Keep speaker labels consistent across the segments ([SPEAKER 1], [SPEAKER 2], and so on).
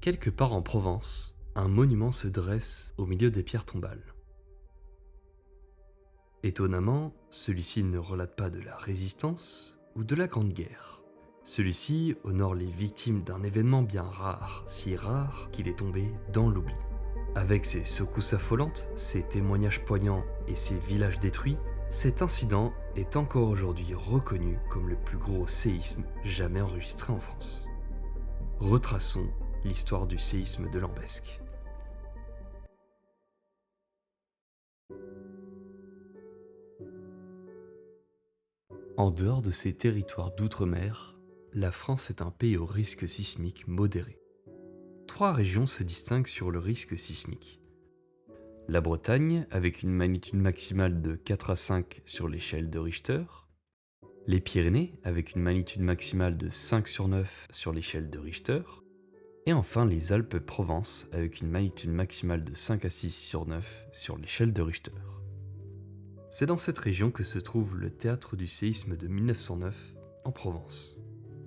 [SPEAKER 1] Quelque part en Provence, un monument se dresse au milieu des pierres tombales. Étonnamment, celui-ci ne relate pas de la résistance ou de la Grande Guerre. Celui-ci honore les victimes d'un événement bien rare, si rare qu'il est tombé dans l'oubli. Avec ses secousses affolantes, ses témoignages poignants et ses villages détruits, cet incident est encore aujourd'hui reconnu comme le plus gros séisme jamais enregistré en France. Retraçons l'histoire du séisme de Lambesc. En dehors de ses territoires d'outre-mer, la France est un pays au risque sismique modéré. 3 régions se distinguent sur le risque sismique. La Bretagne, avec une magnitude maximale de 4 à 5 sur l'échelle de Richter. Les Pyrénées, avec une magnitude maximale de 5 sur 9 sur l'échelle de Richter. Et enfin les Alpes-Provence, avec une magnitude maximale de 5 à 6 sur 9 sur l'échelle de Richter. C'est dans cette région que se trouve le théâtre du séisme de 1909 en Provence.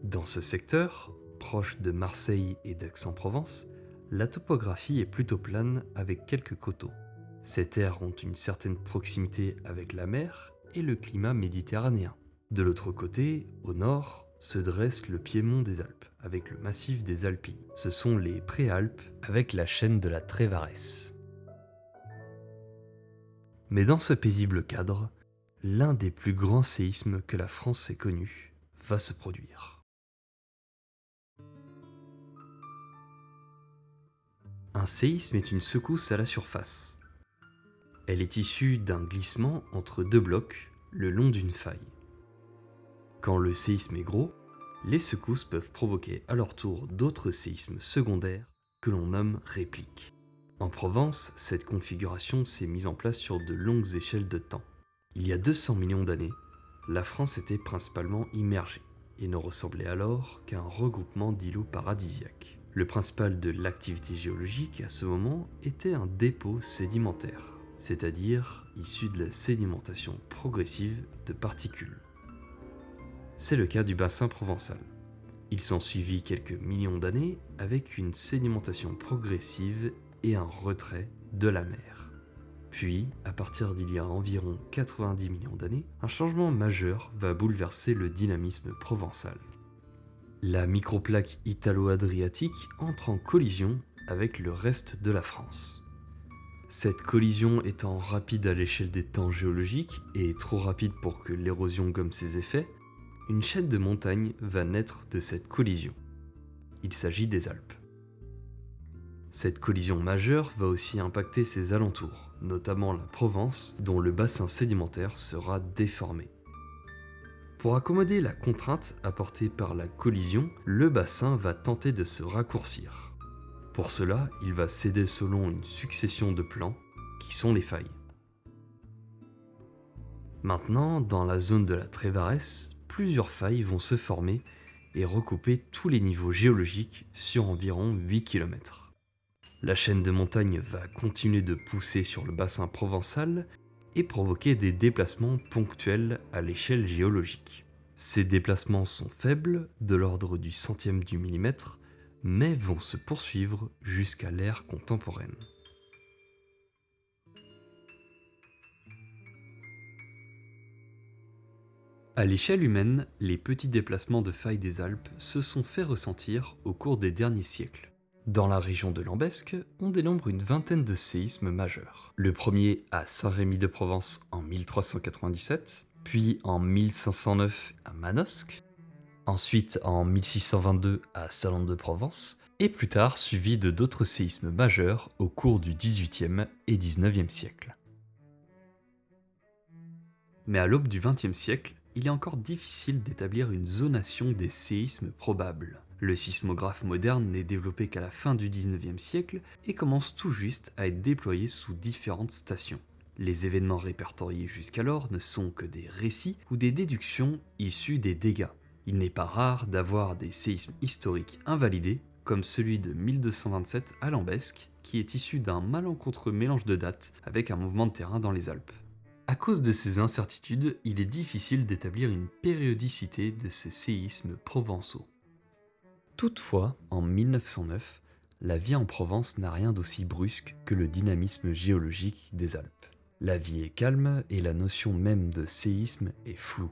[SPEAKER 1] Dans ce secteur, proche de Marseille et d'Aix-en-Provence, la topographie est plutôt plane avec quelques coteaux. Ces terres ont une certaine proximité avec la mer et le climat méditerranéen. De l'autre côté, au nord, se dresse le piémont des Alpes, avec le massif des Alpilles. Ce sont les Préalpes avec la chaîne de la Trévarès. Mais dans ce paisible cadre, l'un des plus grands séismes que la France ait connu va se produire. Un séisme est une secousse à la surface. Elle est issue d'un glissement entre 2 blocs le long d'une faille. Quand le séisme est gros, les secousses peuvent provoquer à leur tour d'autres séismes secondaires que l'on nomme répliques. En Provence, cette configuration s'est mise en place sur de longues échelles de temps. Il y a 200 millions d'années, la France était principalement immergée et ne ressemblait alors qu'à un regroupement d'îlots paradisiaques. Le principal de l'activité géologique à ce moment était un dépôt sédimentaire, c'est-à-dire issu de la sédimentation progressive de particules. C'est le cas du bassin provençal. Il s'ensuivit quelques millions d'années avec une sédimentation progressive et un retrait de la mer. Puis, à partir d'il y a environ 90 millions d'années, un changement majeur va bouleverser le dynamisme provençal. La microplaque italo-adriatique entre en collision avec le reste de la France. Cette collision étant rapide à l'échelle des temps géologiques et trop rapide pour que l'érosion gomme ses effets, une chaîne de montagnes va naître de cette collision. Il s'agit des Alpes. Cette collision majeure va aussi impacter ses alentours, notamment la Provence, dont le bassin sédimentaire sera déformé. Pour accommoder la contrainte apportée par la collision, le bassin va tenter de se raccourcir. Pour cela, il va céder selon une succession de plans, qui sont les failles. Maintenant, dans la zone de la Trévarès, plusieurs failles vont se former et recouper tous les niveaux géologiques sur environ 8 km. La chaîne de montagnes va continuer de pousser sur le bassin provençal et provoquer des déplacements ponctuels à l'échelle géologique. Ces déplacements sont faibles, de l'ordre du centième du millimètre, mais vont se poursuivre jusqu'à l'ère contemporaine. À l'échelle humaine, les petits déplacements de failles des Alpes se sont fait ressentir au cours des derniers siècles. Dans la région de Lambesc, on dénombre une vingtaine de séismes majeurs. Le premier à Saint-Rémy-de-Provence en 1397, puis en 1509 à Manosque, ensuite en 1622 à Salon-de-Provence, et plus tard suivi de d'autres séismes majeurs au cours du XVIIIe et XIXe siècle. Mais à l'aube du XXe siècle, il est encore difficile d'établir une zonation des séismes probables. Le sismographe moderne n'est développé qu'à la fin du XIXe siècle et commence tout juste à être déployé sous différentes stations. Les événements répertoriés jusqu'alors ne sont que des récits ou des déductions issues des dégâts. Il n'est pas rare d'avoir des séismes historiques invalidés, comme celui de 1227 à Lambesc, qui est issu d'un malencontreux mélange de dates avec un mouvement de terrain dans les Alpes. À cause de ces incertitudes, il est difficile d'établir une périodicité de ces séismes provençaux. Toutefois, en 1909, la vie en Provence n'a rien d'aussi brusque que le dynamisme géologique des Alpes. La vie est calme et la notion même de séisme est floue.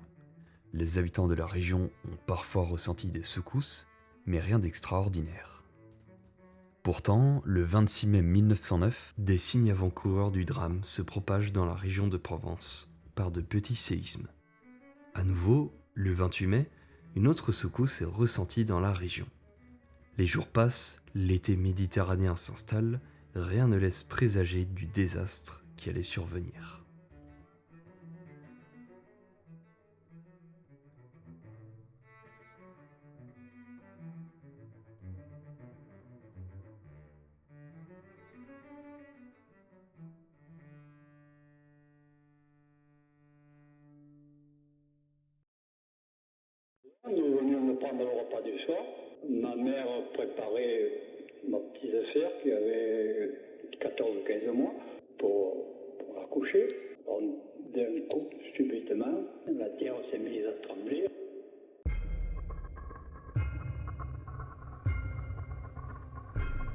[SPEAKER 1] Les habitants de la région ont parfois ressenti des secousses, mais rien d'extraordinaire. Pourtant, le 26 mai 1909, des signes avant-coureurs du drame se propagent dans la région de Provence par de petits séismes. À nouveau, le 28 mai, une autre secousse est ressentie dans la région. Les jours passent, l'été méditerranéen s'installe, rien ne laisse présager du désastre qui allait survenir.
[SPEAKER 2] Nous venions de prendre le repas du soir. Ma mère préparait ma petite sœur qui avait 14 ou 15 mois pour accoucher. D'un coup, subitement, la terre s'est mise à trembler.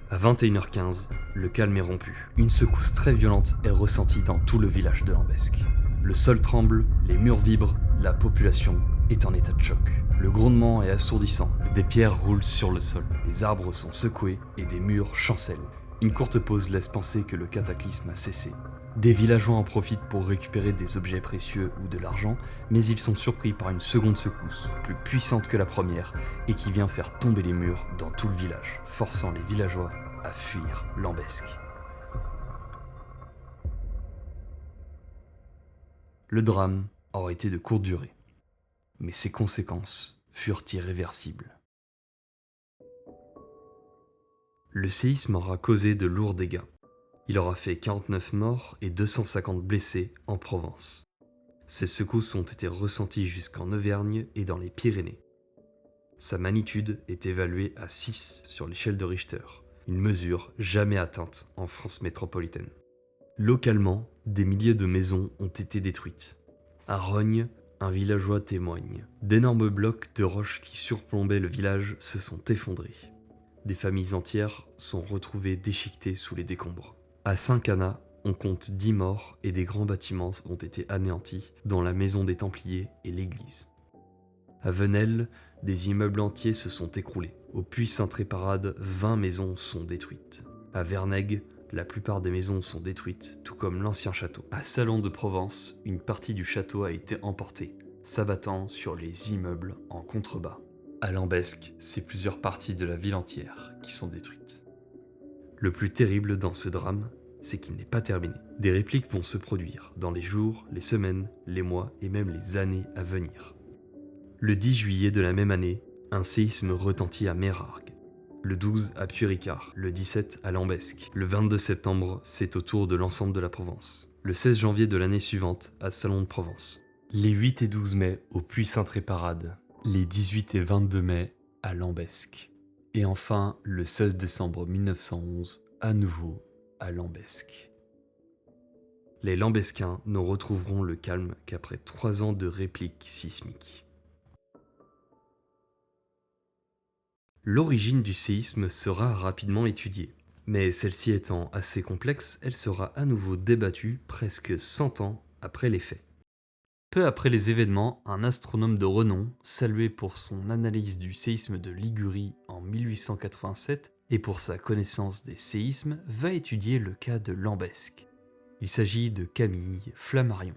[SPEAKER 1] À 21h15, le calme est rompu. Une secousse très violente est ressentie dans tout le village de Lambesc. Le sol tremble, les murs vibrent, la population est en état de choc. Le grondement est assourdissant, des pierres roulent sur le sol, les arbres sont secoués et des murs chancellent. Une courte pause laisse penser que le cataclysme a cessé. Des villageois en profitent pour récupérer des objets précieux ou de l'argent, mais ils sont surpris par une seconde secousse, plus puissante que la première, et qui vient faire tomber les murs dans tout le village, forçant les villageois à fuir Lambesc. Le drame aurait été de courte durée, mais ses conséquences furent irréversibles. Le séisme aura causé de lourds dégâts. Il aura fait 49 morts et 250 blessés en Provence. Ces secousses ont été ressenties jusqu'en Auvergne et dans les Pyrénées. Sa magnitude est évaluée à 6 sur l'échelle de Richter, une mesure jamais atteinte en France métropolitaine. Localement, des milliers de maisons ont été détruites. À Rognes, un villageois témoigne. D'énormes blocs de roches qui surplombaient le village se sont effondrés. Des familles entières sont retrouvées déchiquetées sous les décombres. À Saint-Cana, on compte 10 morts et des grands bâtiments ont été anéantis, dont la maison des Templiers et l'église. À Venelle, des immeubles entiers se sont écroulés. Au Puy-Saint-Tréparade, 20 maisons sont détruites. À Vernègue, la plupart des maisons sont détruites, tout comme l'ancien château. À Salon de Provence, une partie du château a été emportée, s'abattant sur les immeubles en contrebas. À Lambesc, c'est plusieurs parties de la ville entière qui sont détruites. Le plus terrible dans ce drame, c'est qu'il n'est pas terminé. Des répliques vont se produire dans les jours, les semaines, les mois et même les années à venir. Le 10 juillet de la même année, un séisme retentit à Mérargues. Le 12 à Puy-Ricard, le 17 à Lambesc. Le 22 septembre, c'est au tour de l'ensemble de la Provence. Le 16 janvier de l'année suivante, à Salon de Provence. Les 8 et 12 mai, au Puy-Saint-Tréparade. Les 18 et 22 mai, à Lambesc. Et enfin, le 16 décembre 1911, à nouveau à Lambesc. Les Lambesquins ne retrouveront le calme qu'après 3 ans de répliques sismiques. L'origine du séisme sera rapidement étudiée, mais celle-ci étant assez complexe, elle sera à nouveau débattue presque 100 ans après les faits. Peu après les événements, un astronome de renom, salué pour son analyse du séisme de Ligurie en 1887 et pour sa connaissance des séismes, va étudier le cas de Lambesc. Il s'agit de Camille Flammarion.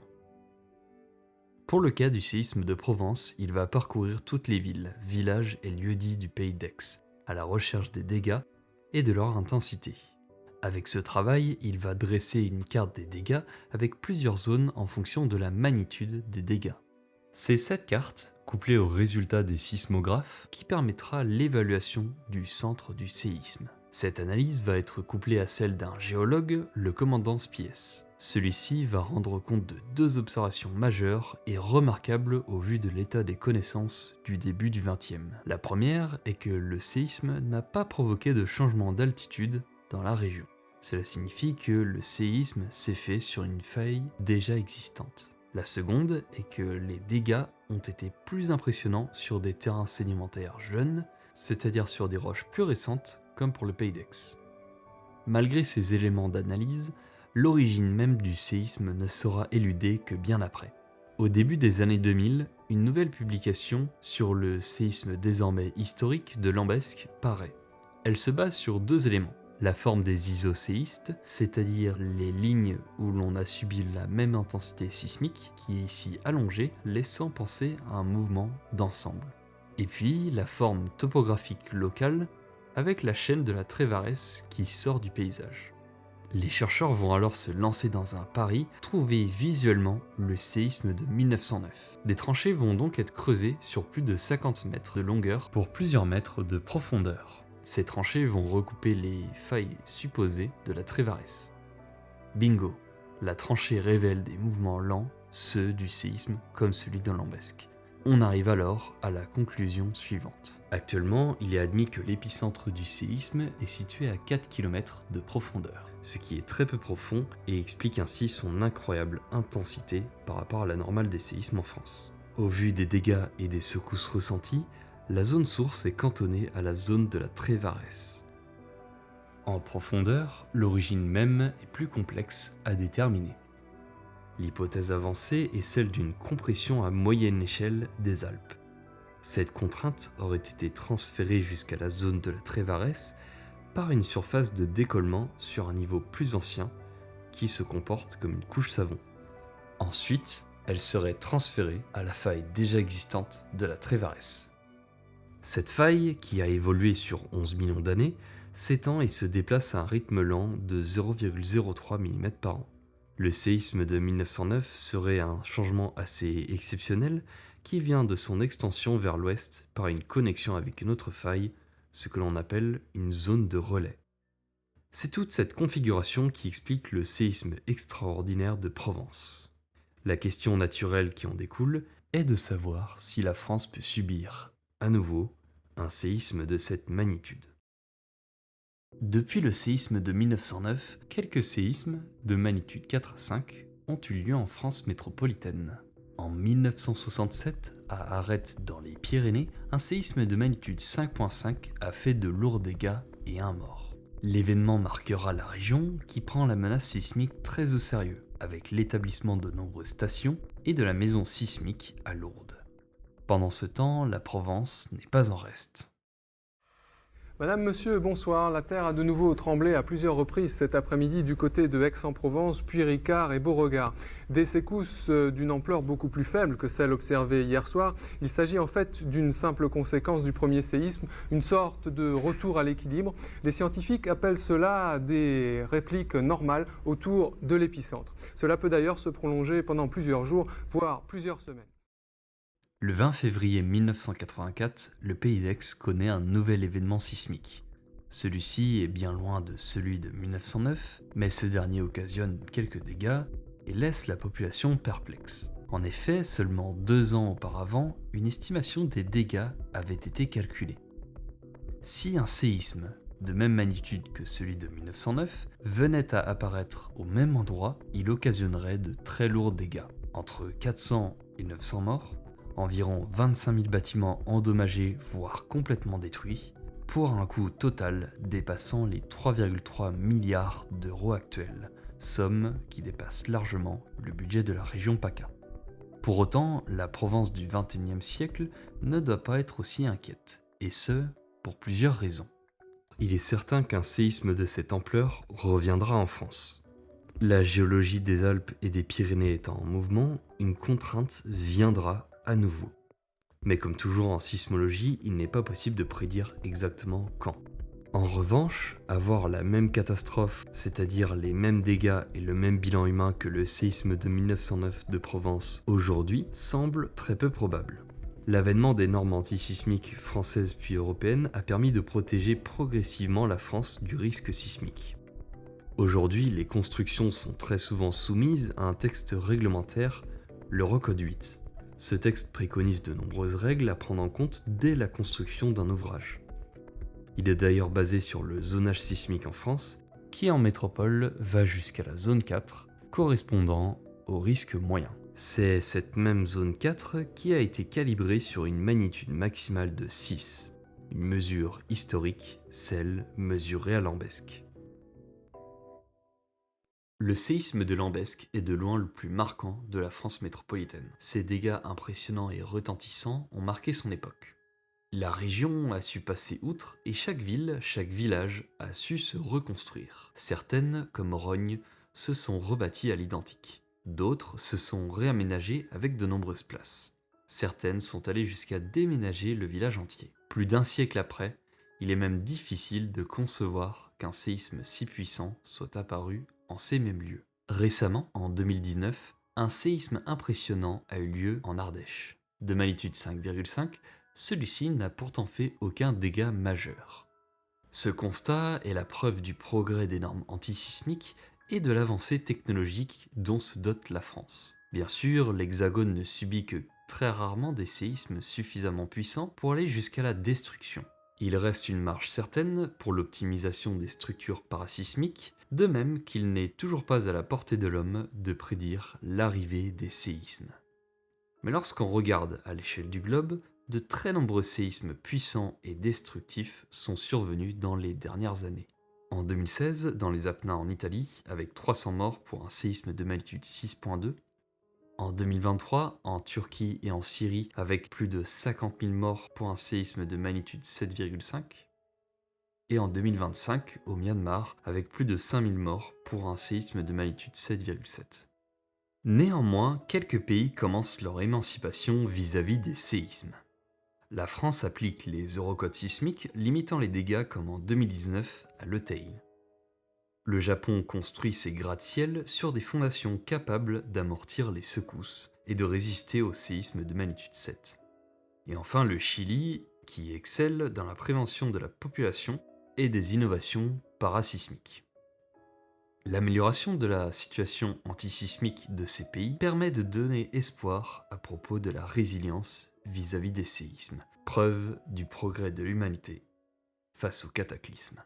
[SPEAKER 1] Pour le cas du séisme de Provence, il va parcourir toutes les villes, villages et lieux-dits du pays d'Aix, à la recherche des dégâts et de leur intensité. Avec ce travail, il va dresser une carte des dégâts avec plusieurs zones en fonction de la magnitude des dégâts. C'est cette carte, couplée au résultat des sismographes, qui permettra l'évaluation du centre du séisme. Cette analyse va être couplée à celle d'un géologue, le commandant Spies. Celui-ci va rendre compte de 2 observations majeures et remarquables au vu de l'état des connaissances du début du XXe. La première est que le séisme n'a pas provoqué de changement d'altitude dans la région. Cela signifie que le séisme s'est fait sur une faille déjà existante. La seconde est que les dégâts ont été plus impressionnants sur des terrains sédimentaires jeunes, c'est-à-dire sur des roches plus récentes comme pour le Pays d'Aix. Malgré ces éléments d'analyse, l'origine même du séisme ne sera éludée que bien après. Au début des années 2000, une nouvelle publication sur le séisme désormais historique de Lambesc paraît. Elle se base sur 2 éléments. La forme des isoséistes, c'est-à-dire les lignes où l'on a subi la même intensité sismique, qui est ici allongée, laissant penser à un mouvement d'ensemble. Et puis la forme topographique locale, avec la chaîne de la Trévarès qui sort du paysage. Les chercheurs vont alors se lancer dans un pari, trouver visuellement le séisme de 1909. Des tranchées vont donc être creusées sur plus de 50 mètres de longueur pour plusieurs mètres de profondeur. Ces tranchées vont recouper les failles supposées de la Trévarès. Bingo, la tranchée révèle des mouvements lents, ceux du séisme comme celui de Lambesc. On arrive alors à la conclusion suivante. Actuellement, il est admis que l'épicentre du séisme est situé à 4 km de profondeur, ce qui est très peu profond et explique ainsi son incroyable intensité par rapport à la normale des séismes en France. Au vu des dégâts et des secousses ressenties, la zone source est cantonnée à la zone de la Trévarès. En profondeur, l'origine même est plus complexe à déterminer. L'hypothèse avancée est celle d'une compression à moyenne échelle des Alpes. Cette contrainte aurait été transférée jusqu'à la zone de la Trévarès par une surface de décollement sur un niveau plus ancien qui se comporte comme une couche savon. Ensuite, elle serait transférée à la faille déjà existante de la Trévarès. Cette faille, qui a évolué sur 11 millions d'années, s'étend et se déplace à un rythme lent de 0,03 mm par an. Le séisme de 1909 serait un changement assez exceptionnel qui vient de son extension vers l'ouest par une connexion avec une autre faille, ce que l'on appelle une zone de relais. C'est toute cette configuration qui explique le séisme extraordinaire de Provence. La question naturelle qui en découle est de savoir si la France peut subir, à nouveau, un séisme de cette magnitude. Depuis le séisme de 1909, quelques séismes de magnitude 4 à 5 ont eu lieu en France métropolitaine. En 1967, à Arête dans les Pyrénées, un séisme de magnitude 5.5 a fait de lourds dégâts et un mort. L'événement marquera la région qui prend la menace sismique très au sérieux, avec l'établissement de nombreuses stations et de la maison sismique à Lourdes. Pendant ce temps, la Provence n'est pas en reste.
[SPEAKER 3] Madame, monsieur, bonsoir. La terre a de nouveau tremblé à plusieurs reprises cet après-midi du côté de Aix-en-Provence, puis Ricard et Beauregard. Des secousses d'une ampleur beaucoup plus faible que celle observée hier soir. Il s'agit en fait d'une simple conséquence du premier séisme, une sorte de retour à l'équilibre. Les scientifiques appellent cela des répliques normales autour de l'épicentre. Cela peut d'ailleurs se prolonger pendant plusieurs jours, voire plusieurs semaines.
[SPEAKER 1] Le 20 février 1984, le Pays d'Aix connaît un nouvel événement sismique. Celui-ci est bien loin de celui de 1909, mais ce dernier occasionne quelques dégâts et laisse la population perplexe. En effet, seulement 2 ans auparavant, une estimation des dégâts avait été calculée. Si un séisme de même magnitude que celui de 1909 venait à apparaître au même endroit, il occasionnerait de très lourds dégâts, entre 400 et 900 morts, environ 25 000 bâtiments endommagés voire complètement détruits, pour un coût total dépassant les 3,3 milliards d'euros actuels, somme qui dépasse largement le budget de la région PACA. Pour autant, la Provence du XXIe siècle ne doit pas être aussi inquiète, et ce, pour plusieurs raisons. Il est certain qu'un séisme de cette ampleur reviendra en France. La géologie des Alpes et des Pyrénées étant en mouvement, une contrainte viendra à nouveau. Mais comme toujours en sismologie, il n'est pas possible de prédire exactement quand. En revanche, avoir la même catastrophe, c'est-à-dire les mêmes dégâts et le même bilan humain que le séisme de 1909 de Provence aujourd'hui, semble très peu probable. L'avènement des normes antisismiques françaises puis européennes a permis de protéger progressivement la France du risque sismique. Aujourd'hui, les constructions sont très souvent soumises à un texte réglementaire, l'Eurocode 8. Ce texte préconise de nombreuses règles à prendre en compte dès la construction d'un ouvrage. Il est d'ailleurs basé sur le zonage sismique en France, qui en métropole va jusqu'à la zone 4, correspondant au risque moyen. C'est cette même zone 4 qui a été calibrée sur une magnitude maximale de 6. Une mesure historique, celle mesurée à Lambesc. Le séisme de Lambesc est de loin le plus marquant de la France métropolitaine. Ses dégâts impressionnants et retentissants ont marqué son époque. La région a su passer outre et chaque ville, chaque village a su se reconstruire. Certaines, comme Rognes, se sont rebâties à l'identique. D'autres se sont réaménagées avec de nombreuses places. Certaines sont allées jusqu'à déménager le village entier. Plus d'un siècle après, il est même difficile de concevoir qu'un séisme si puissant soit apparu en ces mêmes lieux. Récemment, en 2019, un séisme impressionnant a eu lieu en Ardèche. De magnitude 5,5, celui-ci n'a pourtant fait aucun dégât majeur. Ce constat est la preuve du progrès des normes antisismiques et de l'avancée technologique dont se dote la France. Bien sûr, l'Hexagone ne subit que très rarement des séismes suffisamment puissants pour aller jusqu'à la destruction. Il reste une marge certaine pour l'optimisation des structures parasismiques, de même qu'il n'est toujours pas à la portée de l'homme de prédire l'arrivée des séismes. Mais lorsqu'on regarde à l'échelle du globe, de très nombreux séismes puissants et destructifs sont survenus dans les dernières années. En 2016, dans les Apennins en Italie, avec 300 morts pour un séisme de magnitude 6.2, en 2023, en Turquie et en Syrie, avec plus de 50 000 morts pour un séisme de magnitude 7,5, et en 2025, au Myanmar, avec plus de 5 000 morts pour un séisme de magnitude 7,7. Néanmoins, quelques pays commencent leur émancipation vis-à-vis des séismes. La France applique les eurocodes sismiques, limitant les dégâts comme en 2019 à l'Eutaï. Le Japon construit ses gratte-ciel sur des fondations capables d'amortir les secousses et de résister aux séismes de magnitude 7. Et enfin le Chili, qui excelle dans la prévention de la population et des innovations parasismiques. L'amélioration de la situation antisismique de ces pays permet de donner espoir à propos de la résilience vis-à-vis des séismes, preuve du progrès de l'humanité face aux cataclysmes.